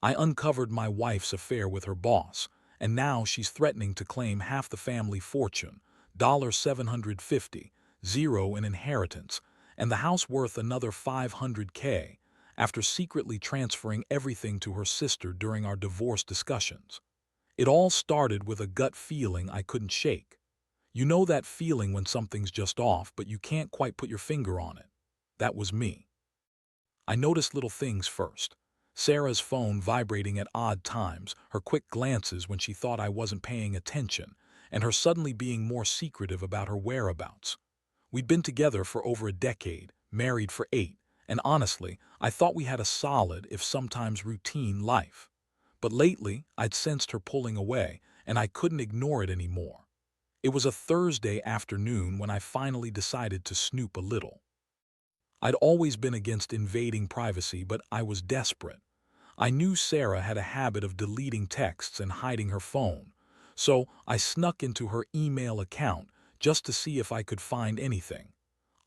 I uncovered my wife's affair with her boss, and now she's threatening to claim half the family fortune, $750, zero in inheritance, and the house worth another $500K, after secretly transferring everything to her sister during our divorce discussions. It all started with a gut feeling I couldn't shake. You know that feeling when something's just off, but you can't quite put your finger on it. That was me. I noticed little things first. Sarah's phone vibrating at odd times, her quick glances when she thought I wasn't paying attention, and her suddenly being more secretive about her whereabouts. We'd been together for over a decade, married for 8, and honestly, I thought we had a solid, if sometimes routine, life. But lately, I'd sensed her pulling away, and I couldn't ignore it anymore. It was a Thursday afternoon when I finally decided to snoop a little. I'd always been against invading privacy, but I was desperate. I knew Sarah had a habit of deleting texts and hiding her phone, so I snuck into her email account just to see if I could find anything.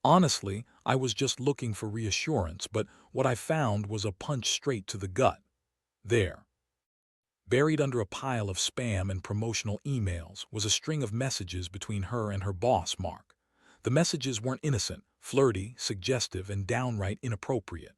Honestly, I was just looking for reassurance, but what I found was a punch straight to the gut. There, buried under a pile of spam and promotional emails, was a string of messages between her and her boss, Mark. The messages weren't innocent, flirty, suggestive, and downright inappropriate.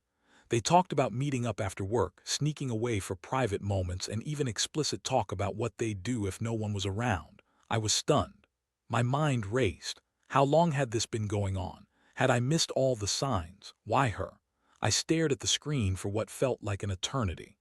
They talked about meeting up after work, sneaking away for private moments, and even explicit talk about what they'd do if no one was around. I was stunned. My mind raced. How long had this been going on? Had I missed all the signs? Why her? I stared at the screen for what felt like an eternity.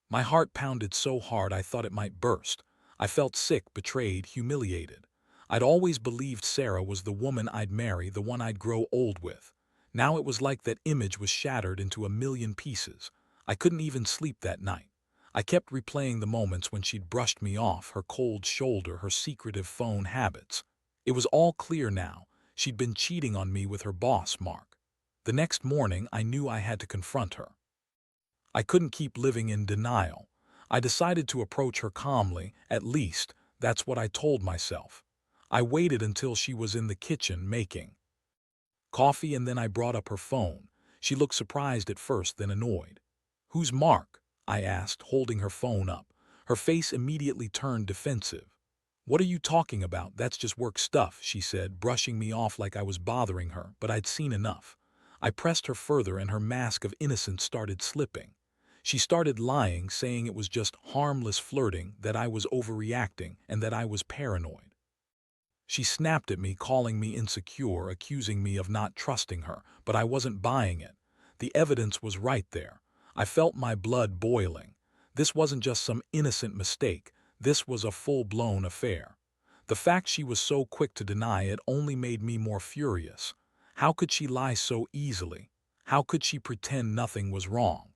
My heart pounded so hard I thought it might burst. I felt sick, betrayed, humiliated. I'd always believed Sarah was the woman I'd marry, the one I'd grow old with. Now it was like that image was shattered into a million pieces. I couldn't even sleep that night. I kept replaying the moments when she'd brushed me off, her cold shoulder, her secretive phone habits. It was all clear now. She'd been cheating on me with her boss, Mark. The next morning, I knew I had to confront her. I couldn't keep living in denial. I decided to approach her calmly, at least, that's what I told myself. I waited until she was in the kitchen making coffee, and then I brought up her phone. She looked surprised at first, then annoyed. "Who's Mark?" I asked, holding her phone up. Her face immediately turned defensive. "What are you talking about? That's just work stuff," she said, brushing me off like I was bothering her, but I'd seen enough. I pressed her further, and her mask of innocence started slipping. She started lying, saying it was just harmless flirting, that I was overreacting, and that I was paranoid. She snapped at me, calling me insecure, accusing me of not trusting her, but I wasn't buying it. The evidence was right there. I felt my blood boiling. This wasn't just some innocent mistake. This was a full-blown affair. The fact she was so quick to deny it only made me more furious. How could she lie so easily? How could she pretend nothing was wrong?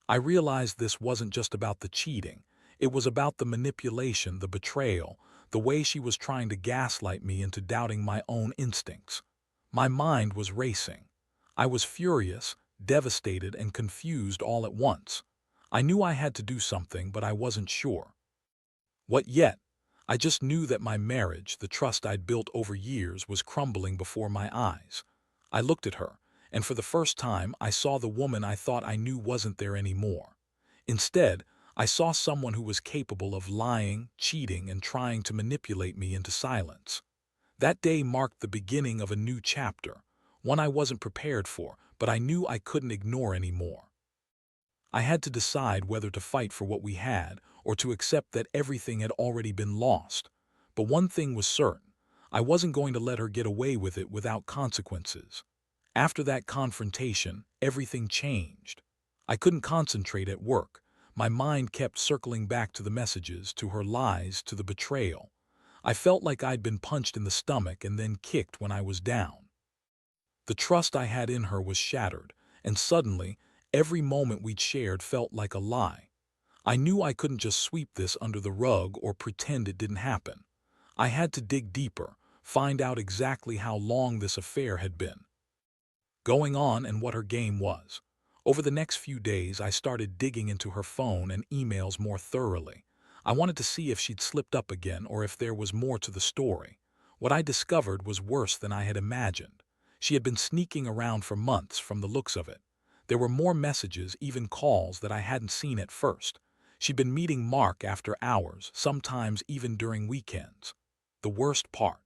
I realized this wasn't just about the cheating. It was about the manipulation, the betrayal, the way she was trying to gaslight me into doubting my own instincts. My mind was racing. I was furious, devastated, and confused all at once. I knew I had to do something, but I wasn't sure. What yet? I just knew that my marriage, the trust I'd built over years, was crumbling before my eyes. I looked at her, and for the first time I saw the woman I thought I knew wasn't there anymore. Instead, I saw someone who was capable of lying, cheating, and trying to manipulate me into silence. That day marked the beginning of a new chapter, one I wasn't prepared for, but I knew I couldn't ignore anymore. I had to decide whether to fight for what we had or to accept that everything had already been lost. But one thing was certain: I wasn't going to let her get away with it without consequences. After that confrontation, everything changed. I couldn't concentrate at work. My mind kept circling back to the messages, to her lies, to the betrayal. I felt like I'd been punched in the stomach and then kicked when I was down. The trust I had in her was shattered, and suddenly, every moment we'd shared felt like a lie. I knew I couldn't just sweep this under the rug or pretend it didn't happen. I had to dig deeper, find out exactly how long this affair had been going on and what her game was. Over the next few days, I started digging into her phone and emails more thoroughly. I wanted to see if she'd slipped up again or if there was more to the story. What I discovered was worse than I had imagined. She had been sneaking around for months from the looks of it. There were more messages, even calls that I hadn't seen at first. She'd been meeting Mark after hours, sometimes even during weekends. The worst part,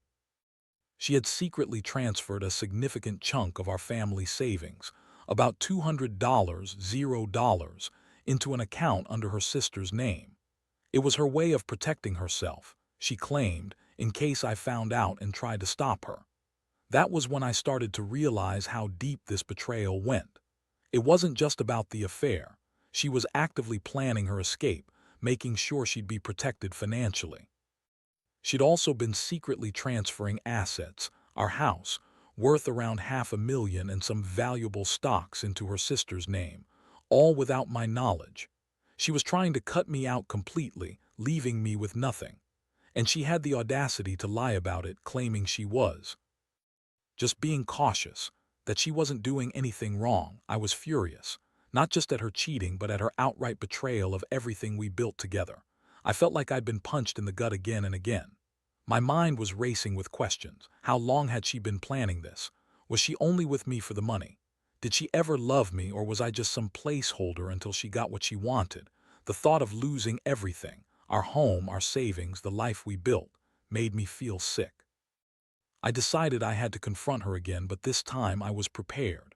she had secretly transferred a significant chunk of our family savings, about $200, $0, into an account under her sister's name. It was her way of protecting herself, she claimed, in case I found out and tried to stop her. That was when I started to realize how deep this betrayal went. It wasn't just about the affair. She was actively planning her escape, making sure she'd be protected financially. She'd also been secretly transferring assets, our house, worth around $500,000, and some valuable stocks into her sister's name, all without my knowledge. She was trying to cut me out completely, leaving me with nothing. And she had the audacity to lie about it, claiming she was just being cautious, that she wasn't doing anything wrong. I was furious, not just at her cheating but at her outright betrayal of everything we built together. I felt like I'd been punched in the gut again and again. My mind was racing with questions. How long had she been planning this? Was she only with me for the money? Did she ever love me, or was I just some placeholder until she got what she wanted? The thought of losing everything, our home, our savings, the life we built, made me feel sick. I decided I had to confront her again, but this time I was prepared.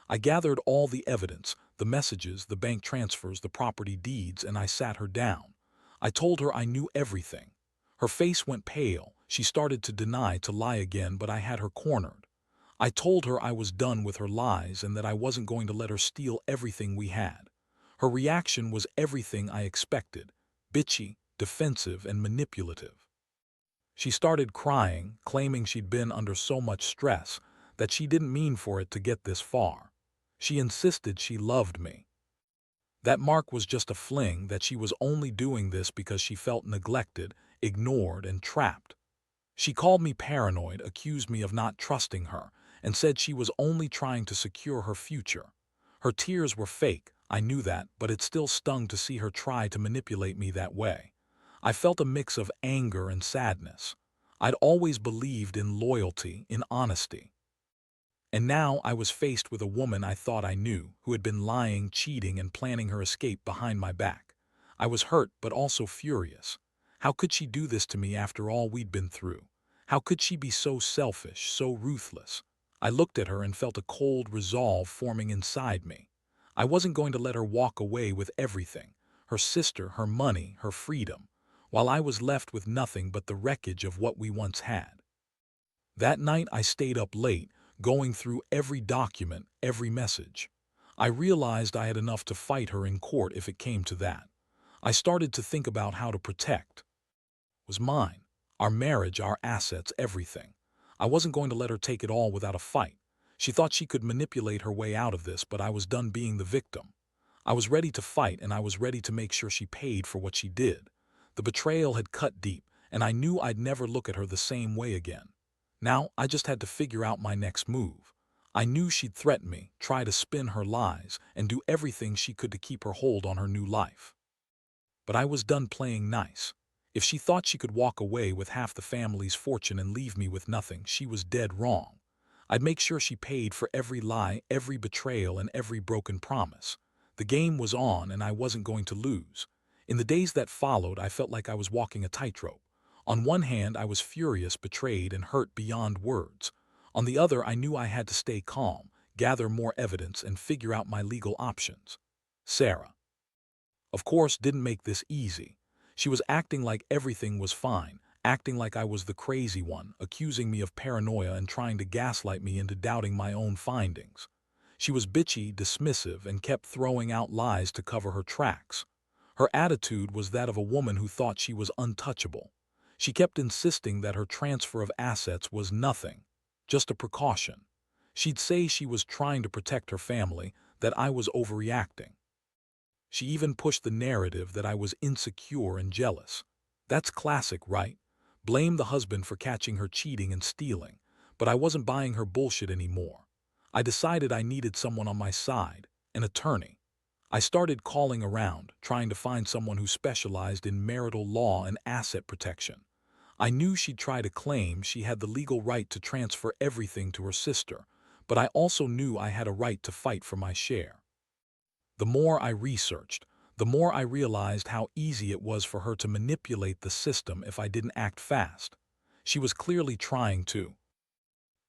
I gathered all the evidence, the messages, the bank transfers, the property deeds, and I sat her down. I told her I knew everything. Her face went pale. She started to deny, to lie again, but I had her cornered. I told her I was done with her lies and that I wasn't going to let her steal everything we had. Her reaction was everything I expected: bitchy, defensive, and manipulative. She started crying, claiming she'd been under so much stress, that she didn't mean for it to get this far. She insisted she loved me, that Mark was just a fling, that she was only doing this because she felt neglected, ignored, and trapped. She called me paranoid, accused me of not trusting her, and said she was only trying to secure her future. Her tears were fake, I knew that, but it still stung to see her try to manipulate me that way. I felt a mix of anger and sadness. I'd always believed in loyalty, in honesty. And now I was faced with a woman I thought I knew, who had been lying, cheating, and planning her escape behind my back. I was hurt, but also furious. How could she do this to me after all we'd been through? How could she be so selfish, so ruthless? I looked at her and felt a cold resolve forming inside me. I wasn't going to let her walk away with everything: her sister, her money, her freedom, while I was left with nothing but the wreckage of what we once had. That night I stayed up late, going through every document, every message. I realized I had enough to fight her in court if it came to that. I started to think about how to protect was mine, our marriage, our assets, everything. I wasn't going to let her take it all without a fight. She thought she could manipulate her way out of this, but I was done being the victim. I was ready to fight, and I was ready to make sure she paid for what she did. The betrayal had cut deep, and I knew I'd never look at her the same way again. Now I just had to figure out my next move. I knew she'd threaten me, try to spin her lies, and do everything she could to keep her hold on her new life. But I was done playing nice. If she thought she could walk away with half the family's fortune and leave me with nothing, she was dead wrong. I'd make sure she paid for every lie, every betrayal, and every broken promise. The game was on, and I wasn't going to lose. In the days that followed, I felt like I was walking a tightrope. On one hand, I was furious, betrayed, and hurt beyond words. On the other, I knew I had to stay calm, gather more evidence, and figure out my legal options. Sarah, of course, didn't make this easy. She was acting like everything was fine, acting like I was the crazy one, accusing me of paranoia and trying to gaslight me into doubting my own findings. She was bitchy, dismissive, and kept throwing out lies to cover her tracks. Her attitude was that of a woman who thought she was untouchable. She kept insisting that her transfer of assets was nothing, just a precaution. She'd say she was trying to protect her family, that I was overreacting. She even pushed the narrative that I was insecure and jealous. That's classic, right? Blame the husband for catching her cheating and stealing. But I wasn't buying her bullshit anymore. I decided I needed someone on my side, an attorney. I started calling around, trying to find someone who specialized in marital law and asset protection. I knew she'd try to claim she had the legal right to transfer everything to her sister, but I also knew I had a right to fight for my share. The more I researched, the more I realized how easy it was for her to manipulate the system if I didn't act fast. She was clearly trying to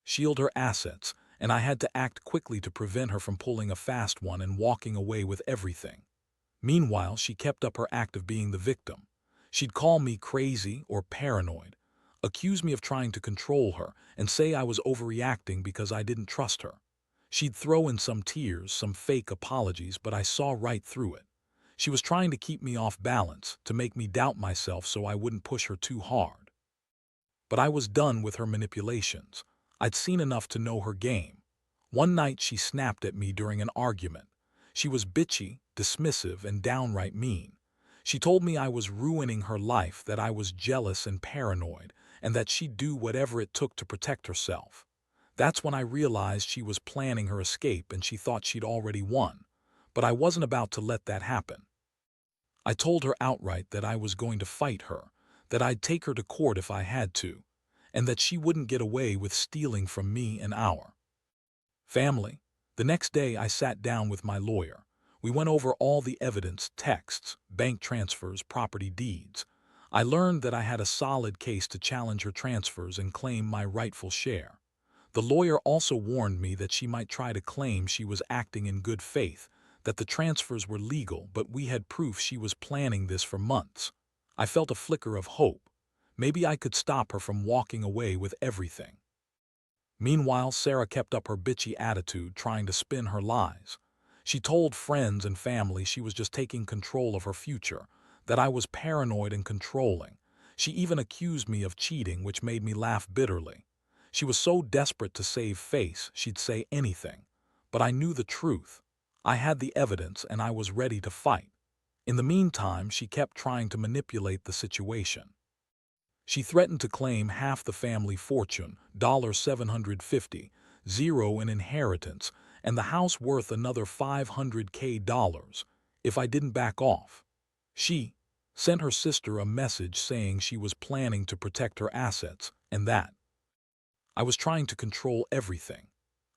shield her assets, and I had to act quickly to prevent her from pulling a fast one and walking away with everything. Meanwhile, she kept up her act of being the victim. She'd call me crazy or paranoid, accuse me of trying to control her, and say I was overreacting because I didn't trust her. She'd throw in some tears, some fake apologies, but I saw right through it. She was trying to keep me off balance, to make me doubt myself so I wouldn't push her too hard. But I was done with her manipulations. I'd seen enough to know her game. One night she snapped at me during an argument. She was bitchy, dismissive, and downright mean. She told me I was ruining her life, that I was jealous and paranoid, and that she'd do whatever it took to protect herself. That's when I realized she was planning her escape and she thought she'd already won. But I wasn't about to let that happen. I told her outright that I was going to fight her, that I'd take her to court if I had to, and that she wouldn't get away with stealing from me and our family. The next day I sat down with my lawyer. We went over all the evidence, texts, bank transfers, property deeds. I learned that I had a solid case to challenge her transfers and claim my rightful share. The lawyer also warned me that she might try to claim she was acting in good faith, that the transfers were legal, but we had proof she was planning this for months. I felt a flicker of hope. Maybe I could stop her from walking away with everything. Meanwhile, Sarah kept up her bitchy attitude, trying to spin her lies. She told friends and family she was just taking control of her future, that I was paranoid and controlling. She even accused me of cheating, which made me laugh bitterly. She was so desperate to save face, she'd say anything. But I knew the truth. I had the evidence and I was ready to fight. In the meantime, she kept trying to manipulate the situation. She threatened to claim half the family fortune, $750,000, in inheritance, and the house worth another $500,000 if I didn't back off. She sent her sister a message saying she was planning to protect her assets and that I was trying to control everything.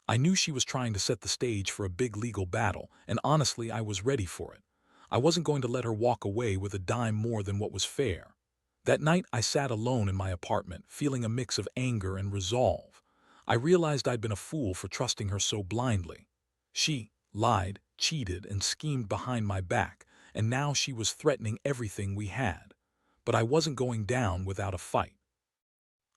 I knew she was trying to set the stage for a big legal battle, and honestly, I was ready for it. I wasn't going to let her walk away with a dime more than what was fair. That night, I sat alone in my apartment, feeling a mix of anger and resolve. I realized I'd been a fool for trusting her so blindly. She lied, cheated, and schemed behind my back, and now she was threatening everything we had. But I wasn't going down without a fight.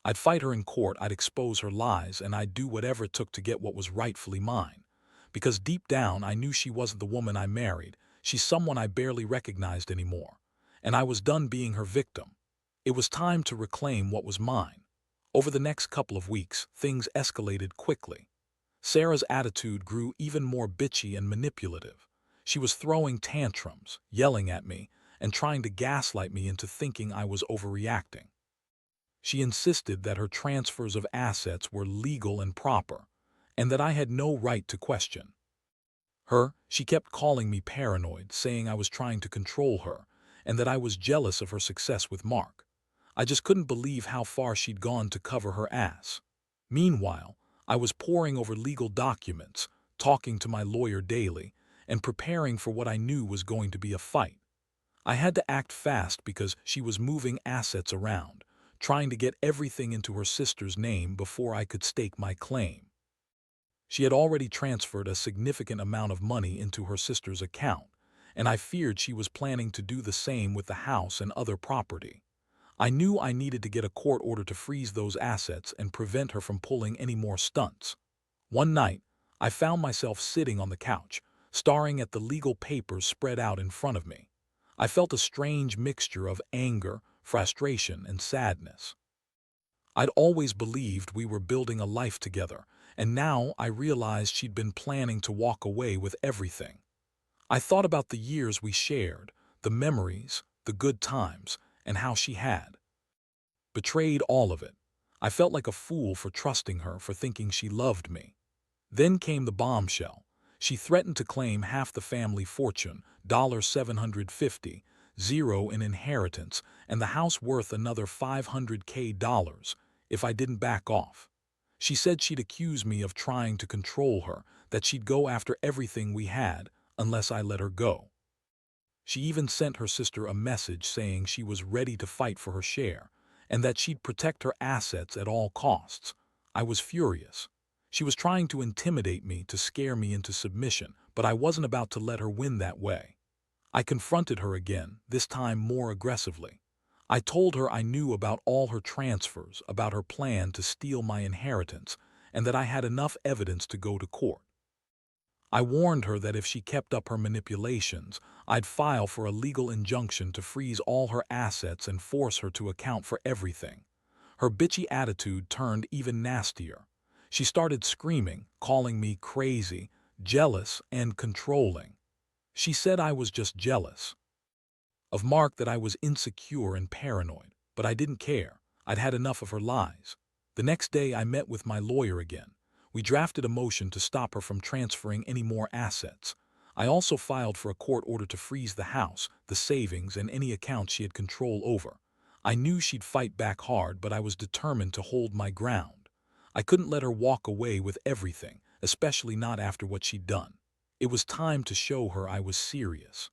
I'd fight her in court, I'd expose her lies, and I'd do whatever it took to get what was rightfully mine. Because deep down, I knew she wasn't the woman I married. She's someone I barely recognized anymore. And I was done being her victim. It was time to reclaim what was mine. Over the next couple of weeks, things escalated quickly. Sarah's attitude grew even more bitchy and manipulative. She was throwing tantrums, yelling at me, and trying to gaslight me into thinking I was overreacting. She insisted that her transfers of assets were legal and proper, and that I had no right to question her. She kept calling me paranoid, saying I was trying to control her, and that I was jealous of her success with Mark. I just couldn't believe how far she'd gone to cover her ass. Meanwhile, I was poring over legal documents, talking to my lawyer daily, and preparing for what I knew was going to be a fight. I had to act fast because she was moving assets around, trying to get everything into her sister's name before I could stake my claim. She had already transferred a significant amount of money into her sister's account, and I feared she was planning to do the same with the house and other property. I knew I needed to get a court order to freeze those assets and prevent her from pulling any more stunts. One night, I found myself sitting on the couch, staring at the legal papers spread out in front of me. I felt a strange mixture of anger, frustration, and sadness. I'd always believed we were building a life together, and now I realized she'd been planning to walk away with everything. I thought about the years we shared, the memories, the good times, and how she had betrayed all of it. I felt like a fool for trusting her, for thinking she loved me. Then came the bombshell. She threatened to claim half the family fortune, $750,000 in inheritance, and the house worth another $500,000 if I didn't back off. She said she'd accuse me of trying to control her, that she'd go after everything we had, unless I let her go. She even sent her sister a message saying she was ready to fight for her share and that she'd protect her assets at all costs. I was furious. She was trying to intimidate me to scare me into submission, but I wasn't about to let her win that way. I confronted her again, this time more aggressively. I told her I knew about all her transfers, about her plan to steal my inheritance, and that I had enough evidence to go to court. I warned her that if she kept up her manipulations, I'd file for a legal injunction to freeze all her assets and force her to account for everything. Her bitchy attitude turned even nastier. She started screaming, calling me crazy, jealous, and controlling. She said I was just jealous of Mark, that I was insecure and paranoid, but I didn't care. I'd had enough of her lies. The next day I met with my lawyer again. We drafted a motion to stop her from transferring any more assets. I also filed for a court order to freeze the house, the savings, and any accounts she had control over. I knew she'd fight back hard, but I was determined to hold my ground. I couldn't let her walk away with everything, especially not after what she'd done. It was time to show her I was serious.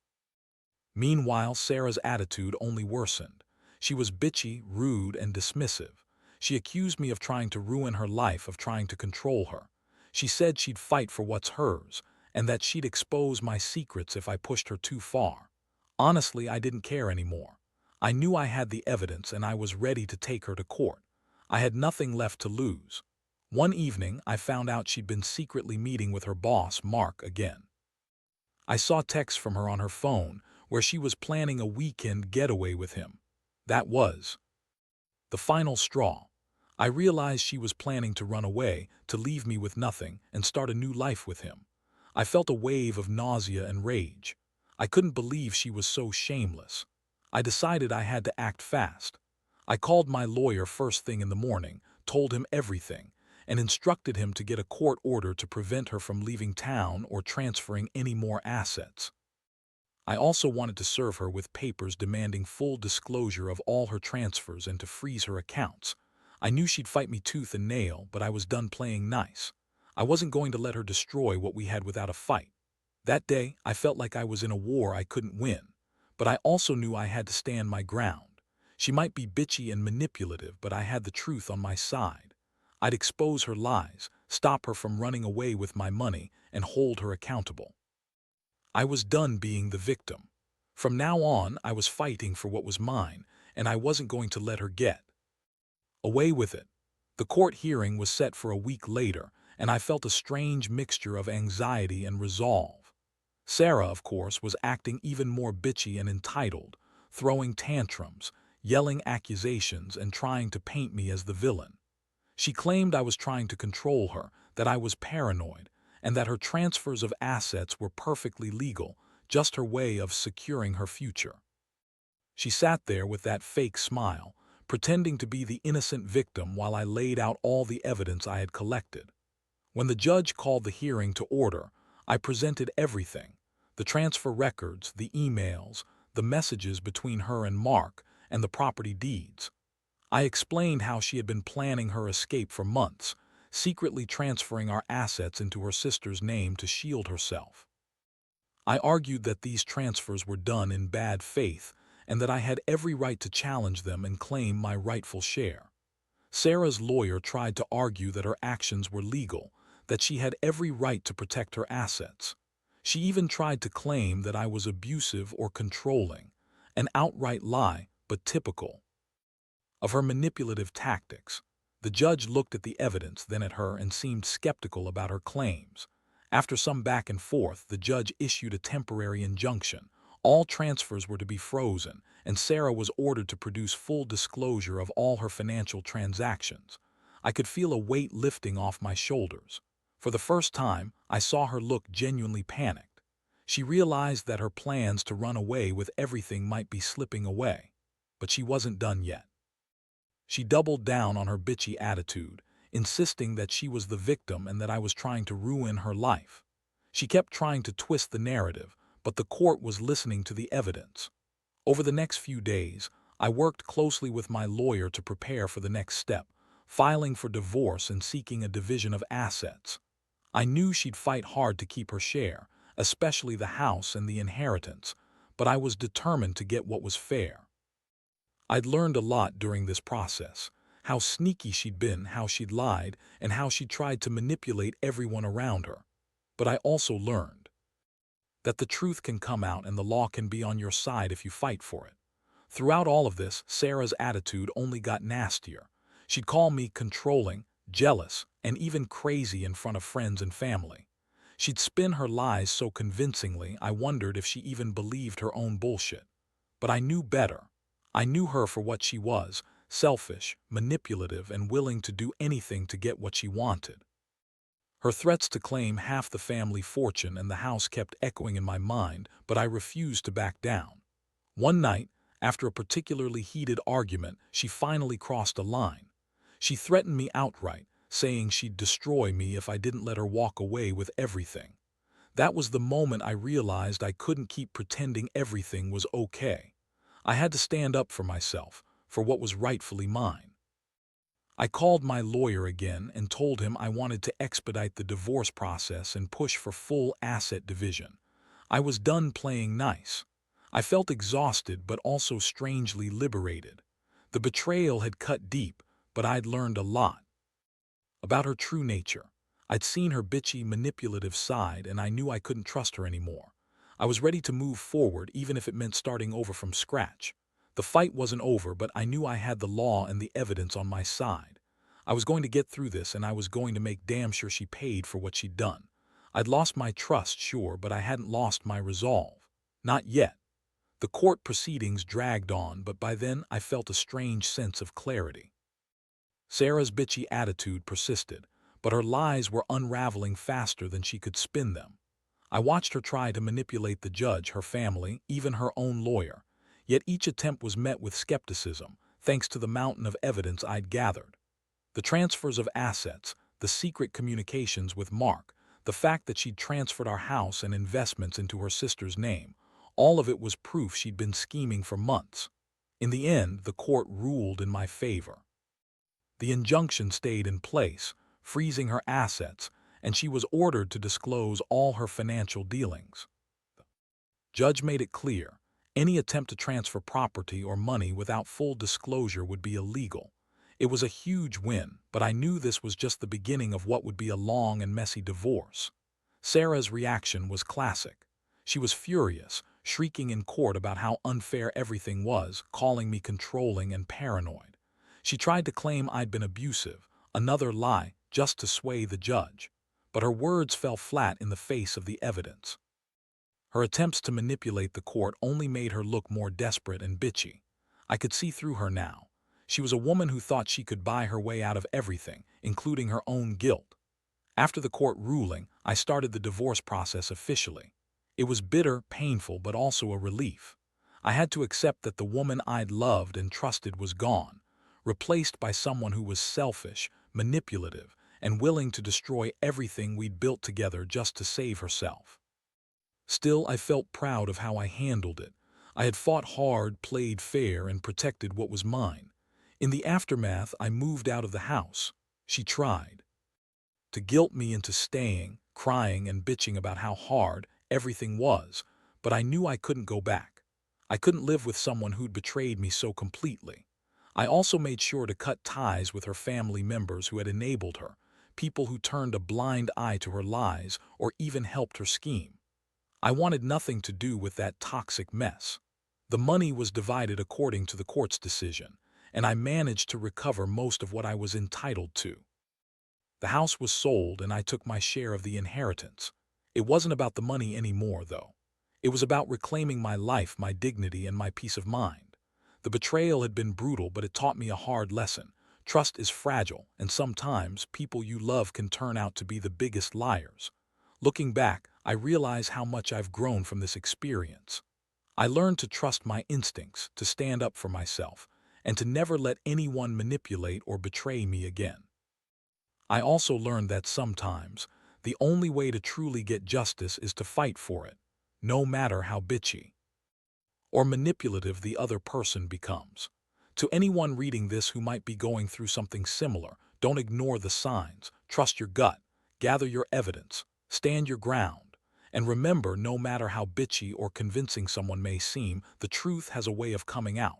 Meanwhile, Sarah's attitude only worsened. She was bitchy, rude, and dismissive. She accused me of trying to ruin her life, of trying to control her. She said she'd fight for what's hers, and that she'd expose my secrets if I pushed her too far. Honestly, I didn't care anymore. I knew I had the evidence, and I was ready to take her to court. I had nothing left to lose. One evening, I found out she'd been secretly meeting with her boss, Mark, again. I saw texts from her on her phone where she was planning a weekend getaway with him. That was the final straw. I realized she was planning to run away, to leave me with nothing, and start a new life with him. I felt a wave of nausea and rage. I couldn't believe she was so shameless. I decided I had to act fast. I called my lawyer first thing in the morning, told him everything, and instructed him to get a court order to prevent her from leaving town or transferring any more assets. I also wanted to serve her with papers demanding full disclosure of all her transfers and to freeze her accounts. I knew she'd fight me tooth and nail, but I was done playing nice. I wasn't going to let her destroy what we had without a fight. That day, I felt like I was in a war I couldn't win, but I also knew I had to stand my ground. She might be bitchy and manipulative, but I had the truth on my side. I'd expose her lies, stop her from running away with my money, and hold her accountable. I was done being the victim. From now on, I was fighting for what was mine, and I wasn't going to let her get away with it. The court hearing was set for a week later, and I felt a strange mixture of anxiety and resolve. Sarah, of course, was acting even more bitchy and entitled, throwing tantrums, yelling accusations, and trying to paint me as the villain. She claimed I was trying to control her, that I was paranoid, and that her transfers of assets were perfectly legal, just her way of securing her future. She sat there with that fake smile, pretending to be the innocent victim while I laid out all the evidence I had collected. When the judge called the hearing to order, I presented everything: the transfer records, the emails, the messages between her and Mark, and the property deeds. I explained how she had been planning her escape for months, secretly transferring our assets into her sister's name to shield herself. I argued that these transfers were done in bad faith and that I had every right to challenge them and claim my rightful share. Sarah's lawyer tried to argue that her actions were legal, that she had every right to protect her assets. She even tried to claim that I was abusive or controlling, an outright lie, but typical of her manipulative tactics. The judge looked at the evidence, then at her, and seemed skeptical about her claims. After some back and forth, the judge issued a temporary injunction. All transfers were to be frozen, and Sarah was ordered to produce full disclosure of all her financial transactions. I could feel a weight lifting off my shoulders. For the first time, I saw her look genuinely panicked. She realized that her plans to run away with everything might be slipping away. But she wasn't done yet. She doubled down on her bitchy attitude, insisting that she was the victim and that I was trying to ruin her life. She kept trying to twist the narrative, but the court was listening to the evidence. Over the next few days, I worked closely with my lawyer to prepare for the next step, filing for divorce and seeking a division of assets. I knew she'd fight hard to keep her share, especially the house and the inheritance, but I was determined to get what was fair. I'd learned a lot during this process, how sneaky she'd been, how she'd lied, and how she tried to manipulate everyone around her. But I also learned that the truth can come out and the law can be on your side if you fight for it. Throughout all of this, Sarah's attitude only got nastier. She'd call me controlling, jealous, and even crazy in front of friends and family. She'd spin her lies so convincingly I wondered if she even believed her own bullshit. But I knew better. I knew her for what she was, selfish, manipulative, and willing to do anything to get what she wanted. Her threats to claim half the family fortune and the house kept echoing in my mind, but I refused to back down. One night, after a particularly heated argument, she finally crossed a line. She threatened me outright, saying she'd destroy me if I didn't let her walk away with everything. That was the moment I realized I couldn't keep pretending everything was okay. I had to stand up for myself, for what was rightfully mine. I called my lawyer again and told him I wanted to expedite the divorce process and push for full asset division. I was done playing nice. I felt exhausted but also strangely liberated. The betrayal had cut deep, but I'd learned a lot about her true nature. I'd seen her bitchy, manipulative side, and I knew I couldn't trust her anymore. I was ready to move forward, even if it meant starting over from scratch. The fight wasn't over, but I knew I had the law and the evidence on my side. I was going to get through this, and I was going to make damn sure she paid for what she'd done. I'd lost my trust, sure, but I hadn't lost my resolve. Not yet. The court proceedings dragged on, but by then I felt a strange sense of clarity. Sarah's bitchy attitude persisted, but her lies were unraveling faster than she could spin them. I watched her try to manipulate the judge, her family, even her own lawyer. Yet each attempt was met with skepticism, thanks to the mountain of evidence I'd gathered. The transfers of assets, the secret communications with Mark, the fact that she'd transferred our house and investments into her sister's name, all of it was proof she'd been scheming for months. In the end, the court ruled in my favor. The injunction stayed in place, freezing her assets, and she was ordered to disclose all her financial dealings. The judge made it clear, any attempt to transfer property or money without full disclosure would be illegal. It was a huge win, but I knew this was just the beginning of what would be a long and messy divorce. Sarah's reaction was classic. She was furious, shrieking in court about how unfair everything was, calling me controlling and paranoid. She tried to claim I'd been abusive, another lie, just to sway the judge. But her words fell flat in the face of the evidence. Her attempts to manipulate the court only made her look more desperate and bitchy. I could see through her now. She was a woman who thought she could buy her way out of everything, including her own guilt. After the court ruling, I started the divorce process officially. It was bitter, painful, but also a relief. I had to accept that the woman I'd loved and trusted was gone, replaced by someone who was selfish, manipulative, and willing to destroy everything we'd built together just to save herself. Still, I felt proud of how I handled it. I had fought hard, played fair, and protected what was mine. In the aftermath, I moved out of the house. She tried to guilt me into staying, crying and bitching about how hard everything was, but I knew I couldn't go back. I couldn't live with someone who'd betrayed me so completely. I also made sure to cut ties with her family members who had enabled her, people who turned a blind eye to her lies or even helped her scheme. I wanted nothing to do with that toxic mess. The money was divided according to the court's decision, and I managed to recover most of what I was entitled to. The house was sold and I took my share of the inheritance. It wasn't about the money anymore, though. It was about reclaiming my life, my dignity, and my peace of mind. The betrayal had been brutal, but it taught me a hard lesson. Trust is fragile, and sometimes people you love can turn out to be the biggest liars. Looking back, I realize how much I've grown from this experience. I learned to trust my instincts, to stand up for myself, and to never let anyone manipulate or betray me again. I also learned that sometimes, the only way to truly get justice is to fight for it, no matter how bitchy or manipulative the other person becomes. To anyone reading this who might be going through something similar, don't ignore the signs, trust your gut, gather your evidence, stand your ground, And remember, no matter how bitchy or convincing someone may seem, the truth has a way of coming out.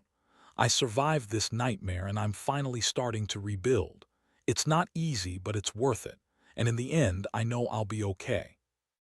I survived this nightmare and I'm finally starting to rebuild. It's not easy, but it's worth it. And in the end, I know I'll be okay.